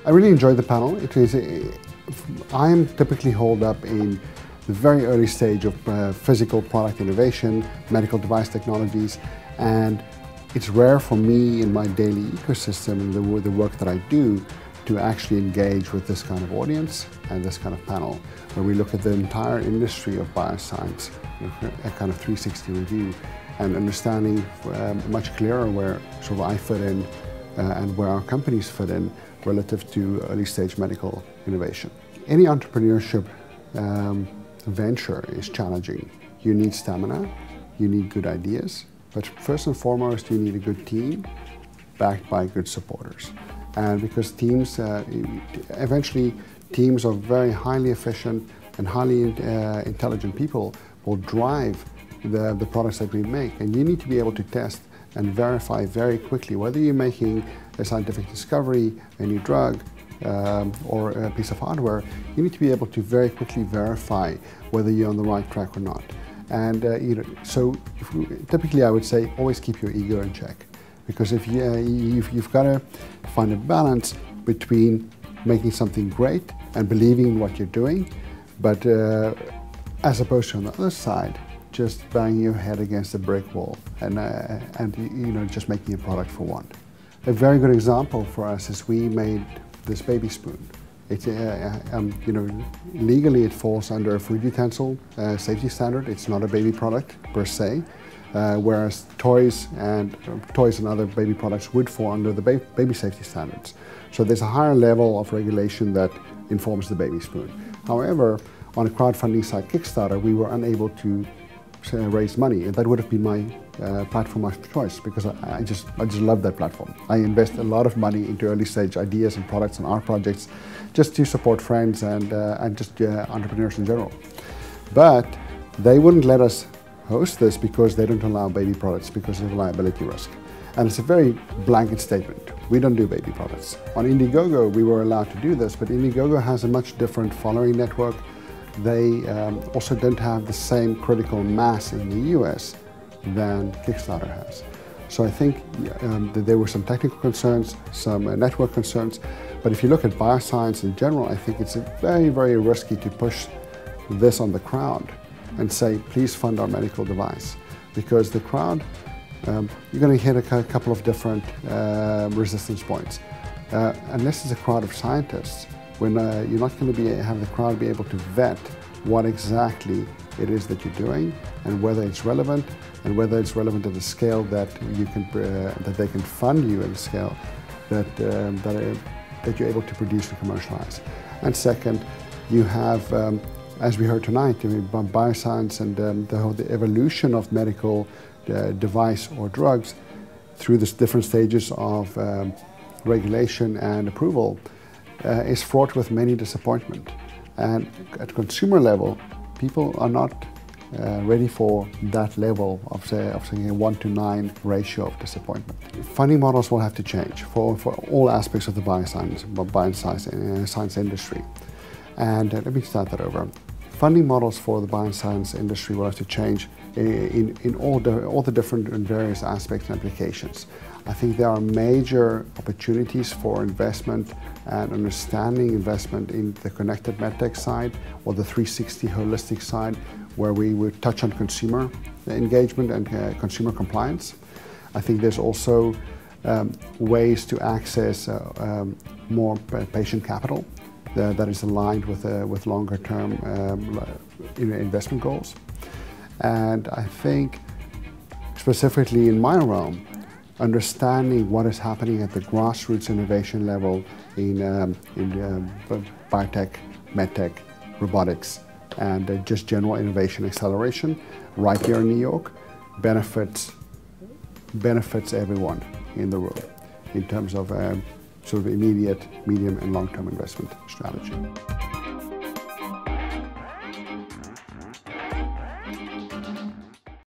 I really enjoyed the panel. I am typically holed up in the very early stage of physical product innovation, medical device technologies, and it's rare for me in my daily ecosystem and the work that I do to actually engage with this kind of audience and this kind of panel, where we look at the entire industry of bioscience, a kind of 360 review, and understanding much clearer where sort of I fit in and where our companies fit in relative to early stage medical innovation. Any entrepreneurship venture is challenging. You need stamina, you need good ideas, but first and foremost you need a good team backed by good supporters. And because teams, eventually teams of very highly efficient and highly intelligent people will drive the products that we make. And you need to be able to test and verify very quickly whether you're making a scientific discovery, a new drug, or a piece of hardware. You need to be able to very quickly verify whether you're on the right track or not. And so typically I would say always keep your ego in check, because if you've got to find a balance between making something great and believing in what you're doing, but as opposed to on the other side, just banging your head against a brick wall and just making a product for one. A very good example for us is we made this baby spoon. It's legally it falls under a food utensil safety standard. It's not a baby product per se, whereas toys and other baby products would fall under the baby safety standards. So there's a higher level of regulation that informs the baby spoon. However, on a crowdfunding site Kickstarter, we were unable to raise money, and that would have been my platform of choice, because I just love that platform. I invest a lot of money into early stage ideas and products and art projects just to support friends and just entrepreneurs in general. But they wouldn't let us host this because they don't allow baby products because of liability risk. And it's a very blanket statement. We don't do baby products. On Indiegogo, we were allowed to do this, but Indiegogo has a much different following network. They also don't have the same critical mass in the US than Kickstarter has. So I think that there were some technical concerns, some network concerns, but if you look at bioscience in general, I think it's very, very risky to push this on the crowd and say, please fund our medical device. Because the crowd, you're going to hit a couple of different resistance points. Unless it's a crowd of scientists, when you're not going to have the crowd be able to vet what exactly it is that you're doing and whether it's relevant, and whether it's relevant at the scale that you can that they can fund you at a scale that you're able to produce and commercialize. And second, you have, as we heard tonight, bioscience and the evolution of medical device or drugs through the different stages of regulation and approval is fraught with many disappointment. And at consumer level, people are not ready for that level of say a 1 to 9 ratio of disappointment. Funding models will have to change for all aspects of the bioscience industry. And let me start that over. Funding models for the bioscience industry will have to change in all the different and various aspects and applications. I think there are major opportunities for investment and understanding investment in the connected medtech side or the 360 holistic side, where we would touch on consumer engagement and consumer compliance. I think there's also ways to access more patient capital that is aligned with longer term investment goals. And I think specifically in my realm, understanding what is happening at the grassroots innovation level in biotech, medtech, robotics, and just general innovation acceleration right here in New York benefits everyone in the room in terms of sort of immediate, medium, and long-term investment strategy.